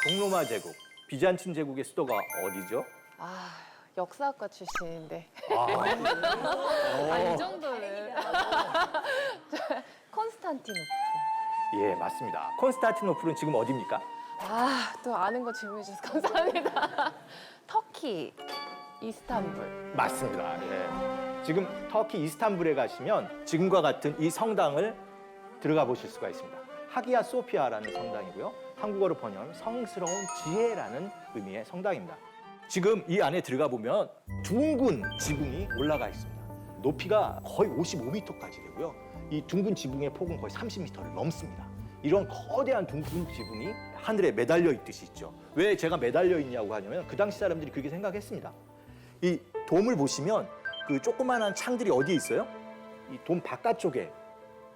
동로마 제국, 비잔틴 제국의 수도가 어디죠? 아, 역사학과 출신인데. 아, 이 정도는. 콘스탄티노플. 예, 맞습니다. 콘스탄티노플은 지금 어디입니까? 아, 또 아는 거 질문해 주셔서 감사합니다. 터키, 이스탄불. 맞습니다. 예. 지금 터키 이스탄불에 가시면 지금과 같은 이 성당을 들어가 보실 수가 있습니다. 하기야 소피아라는 성당이고요. 한국어로 번역하면 성스러운 지혜라는 의미의 성당입니다. 지금 이 안에 들어가 보면 둥근 지붕이 올라가 있습니다. 높이가 거의 55m까지 되고요. 이 둥근 지붕의 폭은 거의 30m를 넘습니다. 이런 거대한 둥근 지붕이 하늘에 매달려 있듯이 있죠. 왜 제가 매달려 있냐고 하냐면 그 당시 사람들이 그렇게 생각했습니다. 이 돔을 보시면 그 조그마한 창들이 어디에 있어요? 이 돔 바깥쪽에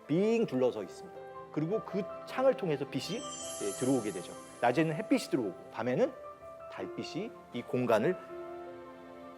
빙 둘러서 있습니다. 그리고 그 창을 통해서 빛이 들어오게 되죠. 낮에는 햇빛이 들어오고 밤에는 달빛이 이 공간을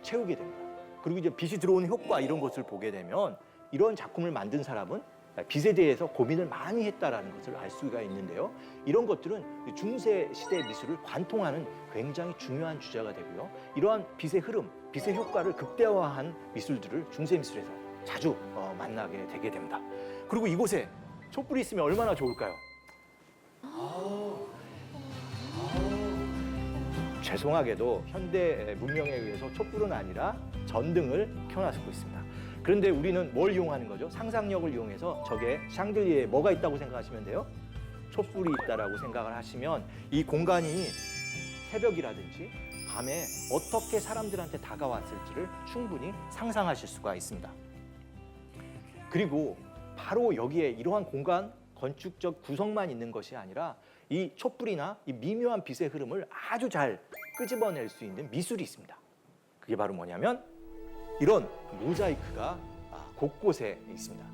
채우게 됩니다. 그리고 이제 빛이 들어오는 효과 이런 것을 보게 되면 이런 작품을 만든 사람은 빛에 대해서 고민을 많이 했다라는 것을 알 수가 있는데요. 이런 것들은 중세 시대 미술을 관통하는 굉장히 중요한 주제가 되고요. 이러한 빛의 흐름, 빛의 효과를 극대화한 미술들을 중세 미술에서 자주 만나게 되게 됩니다. 그리고 이곳에 촛불이 있으면 얼마나 좋을까요? 죄송하게도 현대 문명에 의해서 촛불은 아니라 전등을 켜놔주고 있습니다. 그런데 우리는 뭘 이용하는 거죠? 상상력을 이용해서 저게 샹들리에에 뭐가 있다고 생각하시면 돼요? 촛불이 있다라고 생각을 하시면 이 공간이 새벽이라든지 밤에 어떻게 사람들한테 다가왔을지를 충분히 상상하실 수가 있습니다. 그리고 바로 여기에 이러한 공간, 건축적 구성만 있는 것이 아니라 이 촛불이나 이 미묘한 빛의 흐름을 아주 잘 끄집어낼 수 있는 미술이 있습니다. 그게 바로 뭐냐면 이런 모자이크가 곳곳에 있습니다.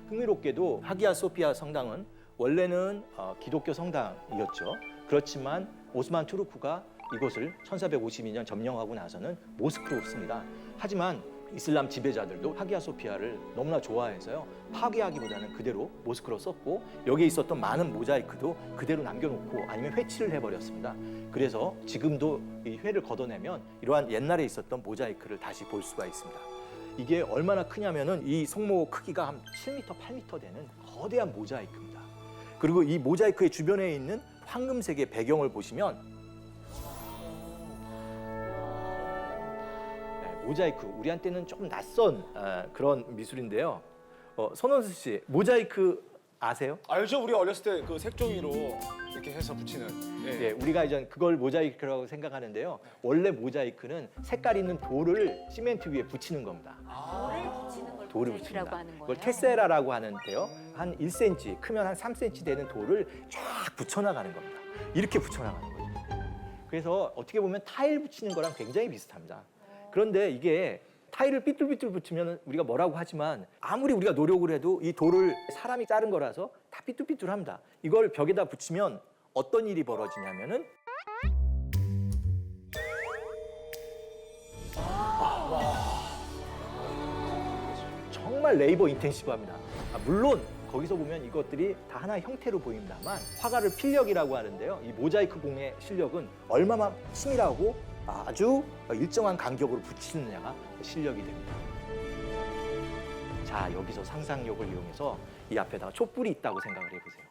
흥미롭게도 하기야 소피아 성당은 원래는 기독교 성당이었죠. 그렇지만 오스만 투르크가 이곳을 1452년 점령하고 나서는 모스크로 씁니다. 하지만 이슬람 지배자들도 하기야 소피아를 너무나 좋아해서요. 파괴하기보다는 그대로 모스크로 썼고 여기에 있었던 많은 모자이크도 그대로 남겨놓고 아니면 회치를 해버렸습니다. 그래서 지금도 이 회를 걷어내면 이러한 옛날에 있었던 모자이크를 다시 볼 수가 있습니다. 이게 얼마나 크냐면은 이 성모 크기가 한 7m, 8m 되는 거대한 모자이크입니다. 그리고 이 모자이크의 주변에 있는 황금색의 배경을 보시면 모자이크, 우리한테는 조금 낯선 그런 미술인데요. 손원수 씨, 모자이크 아세요? 알죠? 우리 어렸을 때 그 색종이로 이렇게 해서 붙이는. 예. 네, 우리가 이제 그걸 모자이크라고 생각하는데요. 원래 모자이크는 색깔 있는 돌을 시멘트 위에 붙이는 겁니다. 돌을 붙이는 걸 돌을 모자이크라고 붙입니다. 하는 거예요? 그걸 테세라라고 하는데요. 한 1cm, 크면 한 3cm 되는 돌을 쫙 붙여나가는 겁니다. 이렇게 붙여나가는 거죠. 그래서 어떻게 보면 타일 붙이는 거랑 굉장히 비슷합니다. 그런데 이게 타일을 삐뚤삐뚤 붙이면 우리가 뭐라고 하지만 아무리 우리가 노력을 해도 이 돌을 사람이 자른 거라서 다 삐뚤삐뚤합니다. 이걸 벽에다 붙이면 어떤 일이 벌어지냐면은 정말 레이버 인텐시브합니다. 물론 거기서 보면 이것들이 다 하나의 형태로 보입니다만 화가를 필력이라고 하는데요. 이 모자이크 공의 실력은 얼마나 치밀하고 아주 일정한 간격으로 붙이느냐가 실력이 됩니다. 자, 여기서 상상력을 이용해서 이 앞에다가 촛불이 있다고 생각을 해보세요.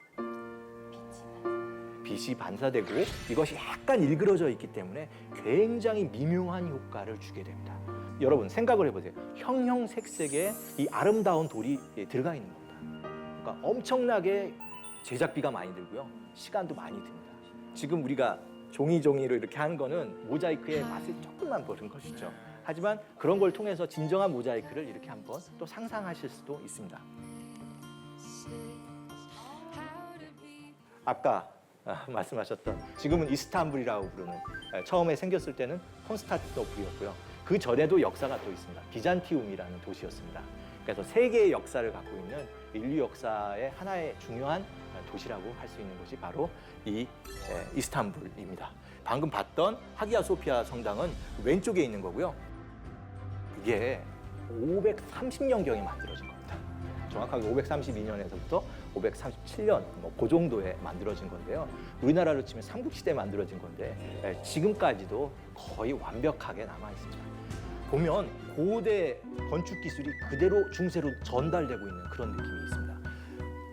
빛이 반사되고 이것이 약간 일그러져 있기 때문에 굉장히 미묘한 효과를 주게 됩니다. 여러분 생각을 해보세요. 형형색색의 이 아름다운 돌이 들어가 있는 겁니다. 그러니까 엄청나게 제작비가 많이 들고요. 시간도 많이 듭니다. 지금 우리가 종이로 이렇게 하는 거는 모자이크의 맛을 조금만 보는 것이죠. 하지만 그런 걸 통해서 진정한 모자이크를 이렇게 한번 또 상상하실 수도 있습니다. 아까 말씀하셨던 지금은 이스탄불이라고 부르는 처음에 생겼을 때는 콘스탄티노플이었고요. 그 전에도 역사가 또 있습니다. 비잔티움이라는 도시였습니다. 그래서 세계의 역사를 갖고 있는 인류 역사의 하나의 중요한 도시라고 할 수 있는 곳이 바로 이 이스탄불입니다. 방금 봤던 하기야 소피아 성당은 왼쪽에 있는 거고요. 이게 530년경에 만들어진 겁니다. 정확하게 532년에서부터 1537년 그 정도에 만들어진 건데요. 우리나라로 치면 삼국시대에 만들어진 건데 지금까지도 거의 완벽하게 남아 있습니다. 보면 고대 건축 기술이 그대로 중세로 전달되고 있는 그런 느낌이 있습니다.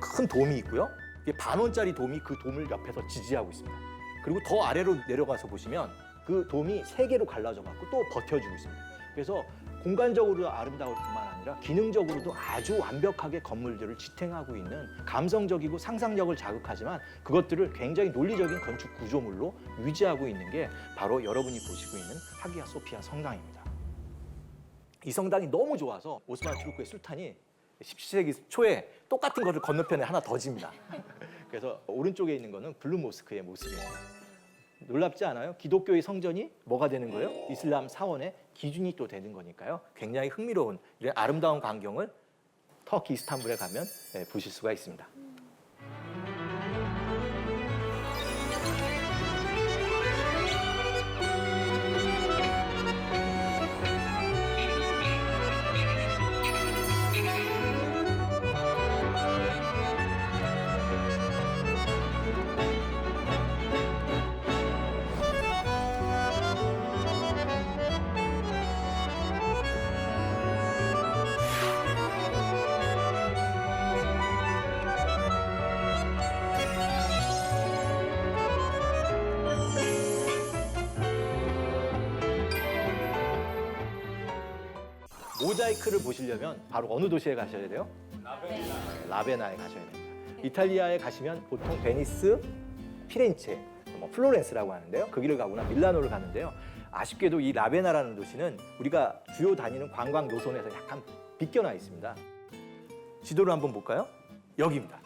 큰 돔이 있고요. 이게 10,000원짜리 돔이 그 돔을 옆에서 지지하고 있습니다. 그리고 더 아래로 내려가서 보시면 그 돔이 3개로 갈라져 갖고 또 버텨주고 있습니다. 그래서 공간적으로 아름다울 뿐만 아니라 기능적으로도 아주 완벽하게 건물들을 지탱하고 있는 감성적이고 상상력을 자극하지만 그것들을 굉장히 논리적인 건축 구조물로 유지하고 있는 게 바로 여러분이 보시고 있는 하기야 소피아 성당입니다. 이 성당이 너무 좋아서 오스만 투르크의 술탄이 17세기 초에 똑같은 거를 건너편에 하나 더 집니다. 그래서 오른쪽에 있는 거는 블루 모스크의 모습입니다. 놀랍지 않아요? 기독교의 성전이 뭐가 되는 거예요? 이슬람 사원의 기준이 또 되는 거니까요. 굉장히 흥미로운 이런 아름다운 광경을 터키 이스탄불에 가면 보실 수가 있습니다. 모자이크를 보시려면 바로 어느 도시에 가셔야 돼요? 라베나에 가셔야 됩니다. 이탈리아에 가시면 보통 베니스, 피렌체, 플로렌스라고 하는데요. 그 길을 가거나 밀라노를 가는데요. 아쉽게도 이 라베나라는 도시는 우리가 주요 다니는 관광 노선에서 약간 비껴나 있습니다. 지도를 한번 볼까요? 여기입니다.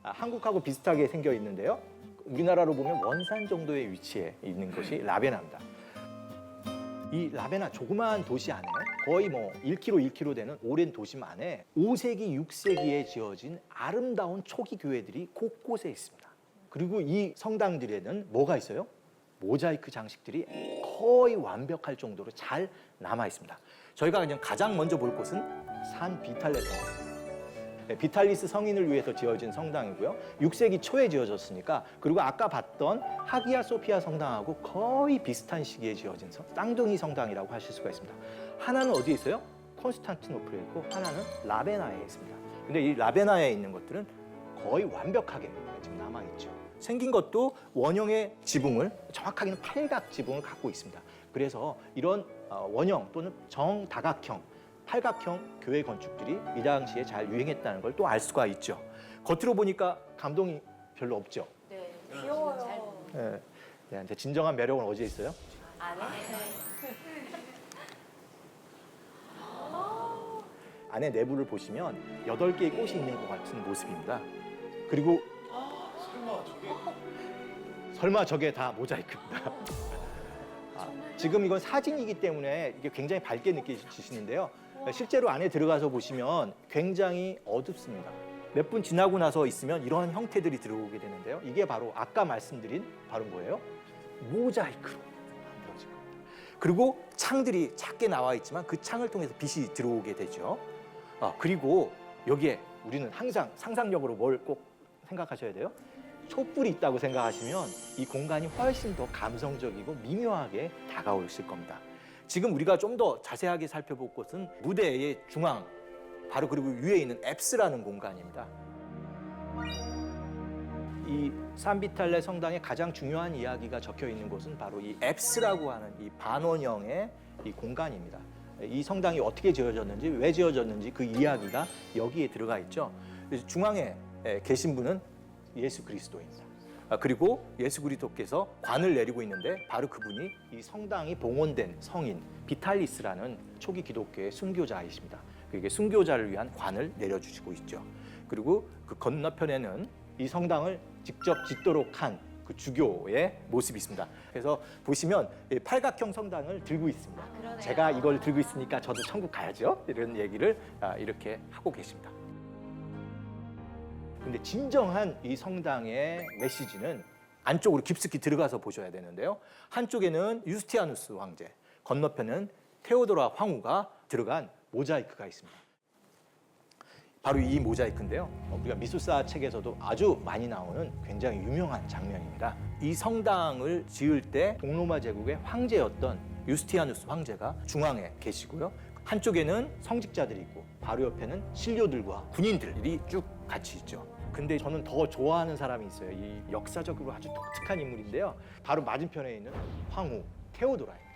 한국하고 비슷하게 생겨 있는데요. 우리나라로 보면 원산 정도의 위치에 있는 곳이 라베나입니다. 이 라베나 조그마한 도시 안에 거의 1km 되는 오랜 도심 안에 5세기, 6세기에 지어진 아름다운 초기 교회들이 곳곳에 있습니다. 그리고 이 성당들에는 뭐가 있어요? 모자이크 장식들이 거의 완벽할 정도로 잘 남아 있습니다. 저희가 그냥 가장 먼저 볼 곳은 산 비탈레 성당. 비탈리스 성인을 위해서 지어진 성당이고요. 6세기 초에 지어졌으니까 그리고 아까 봤던 하기야 소피아 성당하고 거의 비슷한 시기에 지어진 쌍둥이 성당이라고 하실 수가 있습니다. 하나는 어디에 있어요? 콘스탄티노플에 있고 하나는 라베나에 있습니다. 근데 이 라베나에 있는 것들은 거의 완벽하게 지금 남아있죠. 생긴 것도 원형의 지붕을 정확하게는 팔각 지붕을 갖고 있습니다. 그래서 이런 원형 또는 정다각형 팔각형 교회 건축들이 이 당시에 잘 유행했다는 걸 또 알 수가 있죠. 겉으로 보니까 감동이 별로 없죠. 네, 귀여워요. 네, 이제 진정한 매력은 어디에 있어요? 안에? 안에 내부를 보시면 8개의 꽃이 있는 것 같은 모습입니다. 그리고 설마 저게 다 모자이크입니다. 지금 이건 사진이기 때문에 이게 굉장히 밝게 느껴지시는데요. 실제로 안에 들어가서 보시면 굉장히 어둡습니다. 몇 분 지나고 나서 있으면 이런 형태들이 들어오게 되는데요. 이게 바로 아까 말씀드린 바로 뭐예요? 모자이크로 만들어진 겁니다. 그리고 창들이 작게 나와 있지만 그 창을 통해서 빛이 들어오게 되죠. 그리고 여기에 우리는 항상 상상력으로 뭘 꼭 생각하셔야 돼요? 촛불이 있다고 생각하시면 이 공간이 훨씬 더 감성적이고 미묘하게 다가오실 겁니다. 지금 우리가 좀 더 자세하게 살펴볼 곳은 무대의 중앙, 바로 그리고 위에 있는 앱스라는 공간입니다. 이 산비탈레 성당의 가장 중요한 이야기가 적혀 있는 곳은 바로 이 앱스라고 하는 이 반원형의 이 공간입니다. 이 성당이 어떻게 지어졌는지, 왜 지어졌는지 그 이야기가 여기에 들어가 있죠. 중앙에 계신 분은 예수 그리스도입니다. 그리고 예수 그리스도께서 관을 내리고 있는데 바로 그분이 이 성당이 봉헌된 성인 비탈리스라는 초기 기독교의 순교자이십니다. 그게 순교자를 위한 관을 내려주시고 있죠. 그리고 그 건너편에는 이 성당을 직접 짓도록 한 그 주교의 모습이 있습니다. 그래서 보시면 팔각형 성당을 들고 있습니다. 그러네요. 제가 이걸 들고 있으니까 저도 천국 가야죠. 이런 얘기를 이렇게 하고 계십니다. 근데 진정한 이 성당의 메시지는 안쪽으로 깊숙이 들어가서 보셔야 되는데요. 한쪽에는 유스티아누스 황제, 건너편은 테오도라 황후가 들어간 모자이크가 있습니다. 바로 이 모자이크인데요. 우리가 미술사 책에서도 아주 많이 나오는 굉장히 유명한 장면입니다. 이 성당을 지을 때 동로마 제국의 황제였던 유스티아누스 황제가 중앙에 계시고요. 한쪽에는 성직자들이 있고 바로 옆에는 신료들과 군인들이 쭉 같이 있죠. 근데 저는 더 좋아하는 사람이 있어요. 이 역사적으로 아주 독특한 인물인데요. 바로 맞은편에 있는 황후 테오도라입니다.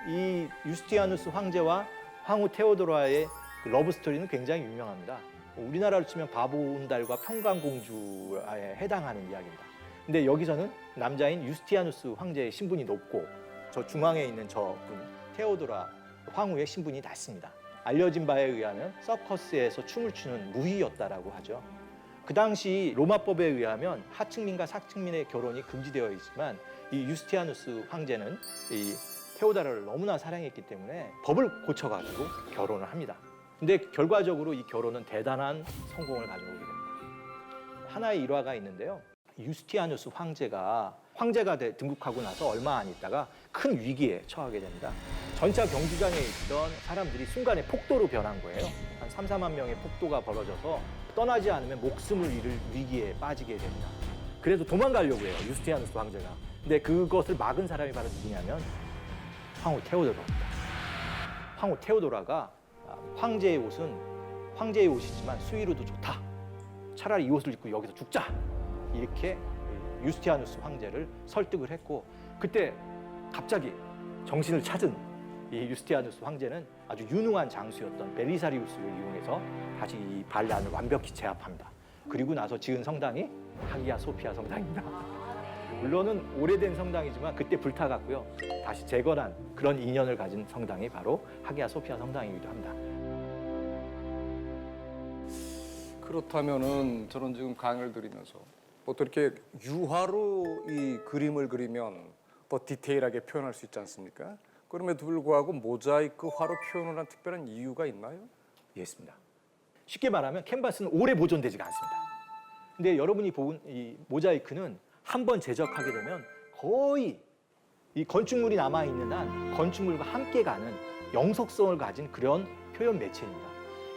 이 유스티아누스 황제와 황후 테오도라의 그 러브 스토리는 굉장히 유명합니다. 우리나라로 치면 바보 온달과 평강공주에 해당하는 이야기입니다. 근데 여기서는 남자인 유스티아누스 황제의 신분이 높고 저 중앙에 있는 저분 테오도라 황후의 신분이 낮습니다. 알려진 바에 의하면 서커스에서 춤을 추는 무희였다라고 하죠. 그 당시 로마법에 의하면 하층민과 상층민의 결혼이 금지되어 있지만 이 유스티아누스 황제는 이 테오도라를 너무나 사랑했기 때문에 법을 고쳐가지고 결혼을 합니다. 근데 결과적으로 이 결혼은 대단한 성공을 가져오게 됩니다. 하나의 일화가 있는데요. 유스티아누스 황제가 등극하고 나서 얼마 안 있다가 큰 위기에 처하게 됩니다. 전차 경주장에 있던 사람들이 순간에 폭도로 변한 거예요. 한 3, 4만 명의 폭도가 벌어져서 떠나지 않으면 목숨을 잃을 위기에 빠지게 됩니다. 그래서 도망가려고 해요, 유스티아누스 황제가. 근데 그것을 막은 사람이 바로 누구냐면 황후 테오도라입니다. 황후 테오도라가 황제의 옷은 황제의 옷이지만 수위로도 좋다. 차라리 이 옷을 입고 여기서 죽자. 이렇게 유스티아누스 황제를 설득을 했고 그때 갑자기 정신을 찾은 이 유스티아누스 황제는 아주 유능한 장수였던 벨리사리우스를 이용해서 다시 이 반란을 완벽히 제압합니다. 그리고 나서 지은 성당이 하기야 소피아 성당입니다. 물론은 오래된 성당이지만 그때 불타갔고요. 다시 재건한 그런 인연을 가진 성당이 바로 하기야 소피아 성당이기도 합니다. 그렇다면은 저는 지금 강의를 드리면서 보통 이렇게 유화로 이 그림을 그리면 더 디테일하게 표현할 수 있지 않습니까? 그럼에도 불구하고 모자이크화로 표현을 한 특별한 이유가 있나요? 예, 있습니다. 쉽게 말하면 캔버스는 오래 보존되지가 않습니다. 근데 여러분이 본 이 모자이크는 한 번 제작하게 되면 거의 이 건축물이 남아있는 한 건축물과 함께 가는 영속성을 가진 그런 표현 매체입니다.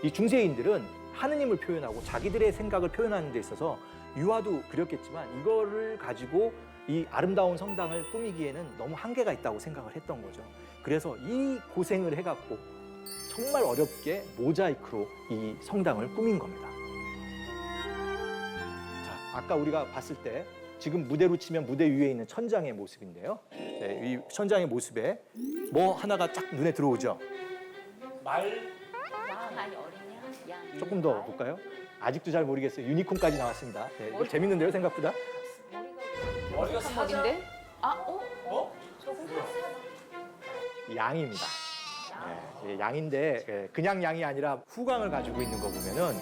이 중세인들은 하느님을 표현하고 자기들의 생각을 표현하는 데 있어서 유화도 그렸겠지만 이거를 가지고 이 아름다운 성당을 꾸미기에는 너무 한계가 있다고 생각을 했던 거죠. 그래서 이 고생을 해갖고 정말 어렵게 모자이크로 이 성당을 꾸민 겁니다. 자, 아까 우리가 봤을 때 지금 무대로 치면 무대 위에 있는 천장의 모습인데요. 네, 이 천장의 모습에 뭐 하나가 딱 눈에 들어오죠. 아니 어리냐? 야, 조금 더 볼까요? 아직도 잘 모르겠어요. 유니콘까지 나왔습니다. 네, 이거 재밌는데요, 생각보다. 머리가 한복인데? 아, 어? 양입니다. 예, 양인데 그냥 양이 아니라 후광을 가지고 있는 거 보면은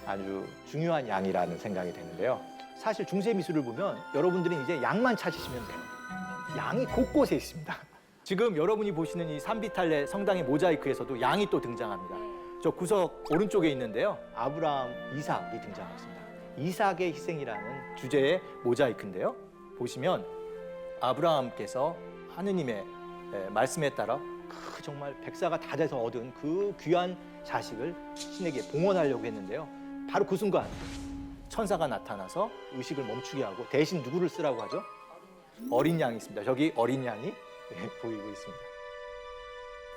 아주 중요한 양이라는 생각이 되는데요. 사실 중세 미술을 보면 여러분들은 이제 양만 찾으시면 돼요. 양이 곳곳에 있습니다. 지금 여러분이 보시는 이 산비탈레 성당의 모자이크에서도 양이 또 등장합니다. 저 구석 오른쪽에 있는데요. 아브라함, 이삭이 등장했습니다. 이삭의 희생이라는 주제의 모자이크인데요. 보시면 아브라함께서 하느님의 말씀에 따라 그 정말 백사가 다 돼서 얻은 그 귀한 자식을 신에게 봉헌하려고 했는데요. 바로 그 순간 천사가 나타나서 의식을 멈추게 하고 대신 누구를 쓰라고 하죠? 어린 양이 있습니다. 저기 어린 양이 보이고 있습니다.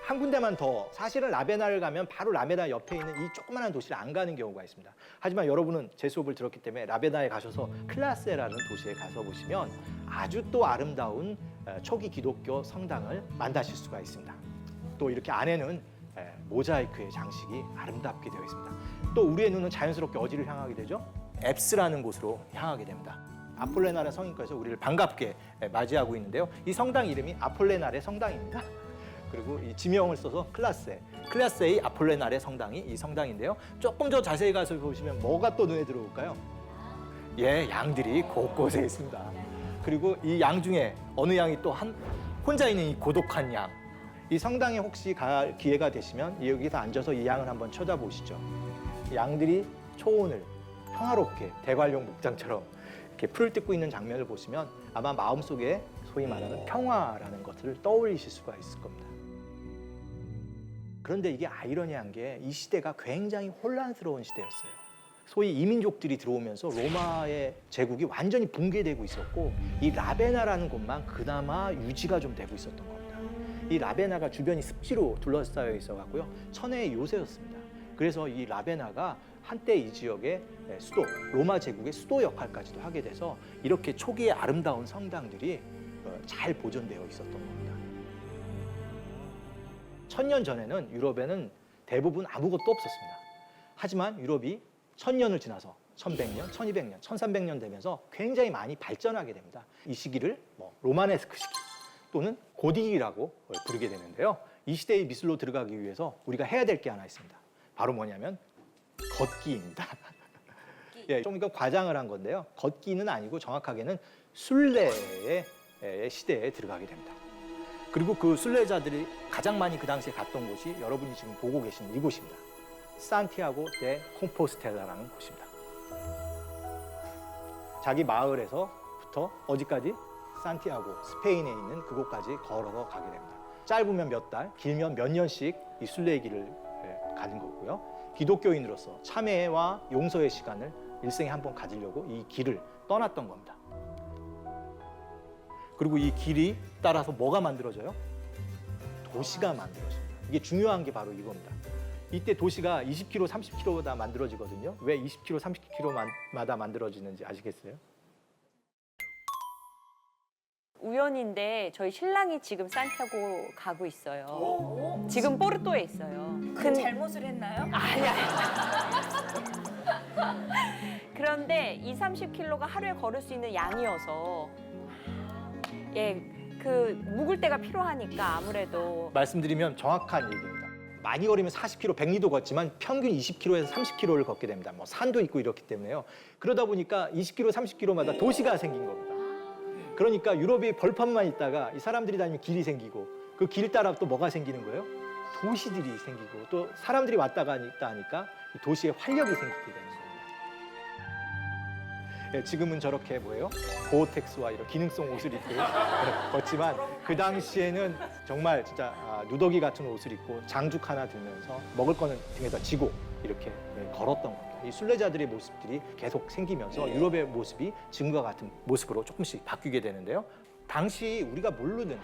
한 군데만 더, 사실은 라베나를 가면 바로 라베나 옆에 있는 이 조그마한 도시를 안 가는 경우가 있습니다. 하지만 여러분은 제 수업을 들었기 때문에 라베나에 가셔서 클라세라는 도시에 가서 보시면 아주 또 아름다운 초기 기독교 성당을 만나실 수가 있습니다. 또 이렇게 안에는 모자이크의 장식이 아름답게 되어 있습니다. 또 우리의 눈은 자연스럽게 어디를 향하게 되죠? 앱스라는 곳으로 향하게 됩니다. 아폴레나르 성인께서 우리를 반갑게 맞이하고 있는데요. 이 성당 이름이 아폴레나르 성당입니다. 그리고 이 지명을 써서 클라세의 아폴레나르 성당이 이 성당인데요. 조금 더 자세히 가서 보시면 뭐가 또 눈에 들어올까요? 예, 양들이 곳곳에 있습니다. 그리고 이 양 중에 어느 양이 또 혼자 있는 이 고독한 양. 이 성당에 혹시 갈 기회가 되시면 여기서 앉아서 이 양을 한번 쳐다보시죠. 양들이 초온을 평화롭게 대관령 목장처럼 이렇게 풀을 뜯고 있는 장면을 보시면 아마 마음속에 소위 말하는 평화라는 것을 떠올리실 수가 있을 겁니다. 그런데 이게 아이러니한 게 이 시대가 굉장히 혼란스러운 시대였어요. 소위 이민족들이 들어오면서 로마의 제국이 완전히 붕괴되고 있었고 이 라베나라는 곳만 그나마 유지가 좀 되고 있었던 겁니다. 이 라베나가 주변이 습지로 둘러싸여 있어갖고요 천혜의 요새였습니다. 그래서 이 라베나가 한때 이 지역의 수도, 로마 제국의 수도 역할까지도 하게 돼서 이렇게 초기의 아름다운 성당들이 잘 보존되어 있었던 겁니다. 1000년 전에는 유럽에는 대부분 아무것도 없었습니다. 하지만 유럽이 1000년을 지나서 1100년, 1200년, 1300년 되면서 굉장히 많이 발전하게 됩니다. 이 시기를 로마네스크 시기 또는 고딕이라고 부르게 되는데요. 이 시대의 미술로 들어가기 위해서 우리가 해야 될 게 하나 있습니다. 바로 뭐냐면 걷기입니다. 예, 좀 이거 과장을 한 건데요. 걷기는 아니고 정확하게는 순례의 시대에 들어가게 됩니다. 그리고 그 순례자들이 가장 많이 그 당시에 갔던 곳이 여러분이 지금 보고 계신 이곳입니다. 산티아고 데 콤포스텔라라는 곳입니다. 자기 마을에서부터 어디까지? 산티아고, 스페인에 있는 그곳까지 걸어서 가게 됩니다. 짧으면 몇 달, 길면 몇 년씩 이 순례의 길을 가는 거고요. 기독교인으로서 참회와 용서의 시간을 일생에 한 번 가지려고 이 길을 떠났던 겁니다. 그리고 이 길이 따라서 뭐가 만들어져요? 도시가 만들어집니다. 이게 중요한 게 바로 이겁니다. 이때 도시가 20km, 30km마다 만들어지거든요. 왜 20km, 30km마다 만들어지는지 아시겠어요? 우연인데 저희 신랑이 지금 산티아고 가고 있어요. 지금 포르토에 있어요. 큰 잘못을 했나요? 그런데 30km가 하루에 걸을 수 있는 양이어서 예, 그 묵을 때가 필요하니까 아무래도 말씀드리면 정확한 얘기입니다. 많이 걸으면 40km, 100리도 걷지만 평균 20km에서 30km를 걷게 됩니다. 뭐 산도 있고 이렇기 때문에요. 그러다 보니까 20km, 30km마다 도시가 생긴 겁니다. 그러니까 유럽이 벌판만 있다가 이 사람들이 다니면 길이 생기고 그 길 따라 또 뭐가 생기는 거예요? 도시들이 생기고 또 사람들이 왔다 갔다 하니까 이 도시에 활력이 생기게 되는 겁니다. 예, 지금은 저렇게 뭐예요? 고어텍스와 이런 기능성 옷을 입고 걷지만 그 당시에는 정말 진짜 누더기 같은 옷을 입고 장죽 하나 들면서 먹을 거는 등에다 지고 이렇게 걸었던 겁니다. 이 순례자들의 모습들이 계속 생기면서 유럽의 모습이 지금과 같은 모습으로 조금씩 바뀌게 되는데요. 당시 우리가 모르는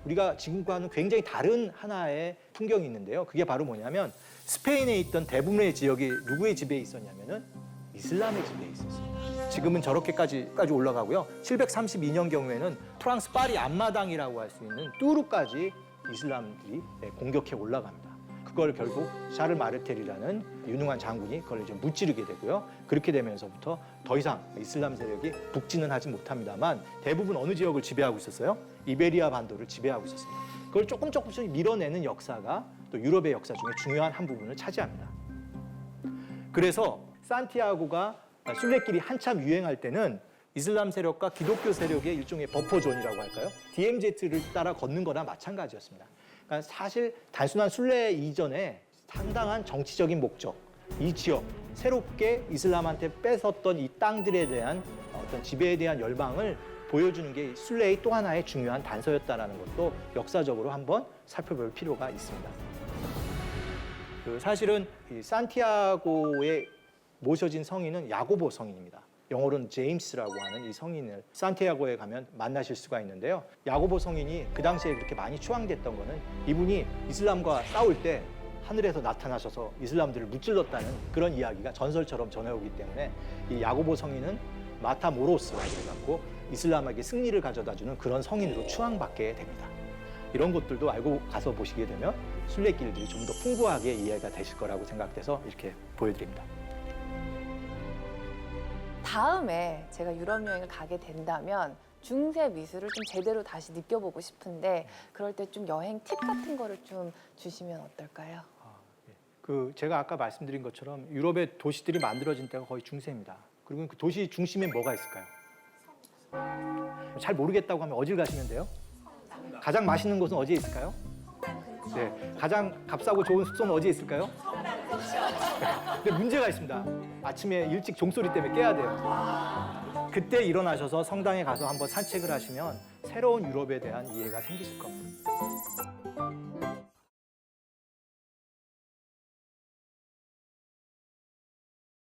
우리가 지금과는 굉장히 다른 하나의 풍경이 있는데요. 그게 바로 뭐냐면 스페인에 있던 대부분의 지역이 누구의 지배에 있었냐면은 이슬람의 지배에 있었습니다. 지금은 저렇게까지 올라가고요. 732년 경우에는 프랑스 파리 앞마당이라고 할 수 있는 뚜르까지 이슬람들이 공격해 올라갑니다. 그걸 결국 샤를 마르텔이라는 유능한 장군이 그걸 좀 무찌르게 되고요. 그렇게 되면서부터 더 이상 이슬람 세력이 북진은 하지 못합니다만 대부분 어느 지역을 지배하고 있었어요? 이베리아 반도를 지배하고 있었습니다. 그걸 조금씩 밀어내는 역사가 또 유럽의 역사 중에 중요한 한 부분을 차지합니다. 그래서 산티아고가 순례길이 한참 유행할 때는 이슬람 세력과 기독교 세력의 일종의 버퍼존이라고 할까요? DMZ를 따라 걷는 거나 마찬가지였습니다. 그러니까 사실 단순한 순례 이전에 상당한 정치적인 목적, 이 지역, 새롭게 이슬람한테 뺏었던 이 땅들에 대한 어떤 지배에 대한 열망을 보여주는 게 순례의 또 하나의 중요한 단서였다는 것도 역사적으로 한번 살펴볼 필요가 있습니다. 사실은 이 산티아고에 모셔진 성인은 야고보 성인입니다. 영어로는 제임스라고 하는 이 성인을 산티아고에 가면 만나실 수가 있는데요. 야고보 성인이 그 당시에 그렇게 많이 추앙됐던 거는 이분이 이슬람과 싸울 때 하늘에서 나타나셔서 이슬람들을 무찔렀다는 그런 이야기가 전설처럼 전해오기 때문에 이 야고보 성인은 마타모로스라고 해갖고 이슬람에게 승리를 가져다주는 그런 성인으로 추앙받게 됩니다. 이런 것들도 알고 가서 보시게 되면 순례길들이 좀 더 풍부하게 이해가 되실 거라고 생각돼서 이렇게 보여드립니다. 다음에 제가 유럽 여행을 가게 된다면 중세 미술을 좀 제대로 다시 느껴보고 싶은데 그럴 때 좀 여행 팁 같은 거를 좀 주시면 어떨까요? 제가 아까 말씀드린 것처럼 유럽의 도시들이 만들어진 때가 거의 중세입니다. 그리고 그 도시 중심에 뭐가 있을까요? 잘 모르겠다고 하면 어딜 가시면 돼요? 가장 맛있는 곳은 어디에 있을까요? 네, 가장 값싸고 좋은 숙소는 어디에 있을까요? 근데 문제가 있습니다. 아침에 일찍 종소리 때문에 깨야 돼요. 그때 일어나셔서 성당에 가서 한번 산책을 하시면 새로운 유럽에 대한 이해가 생기실 겁니다.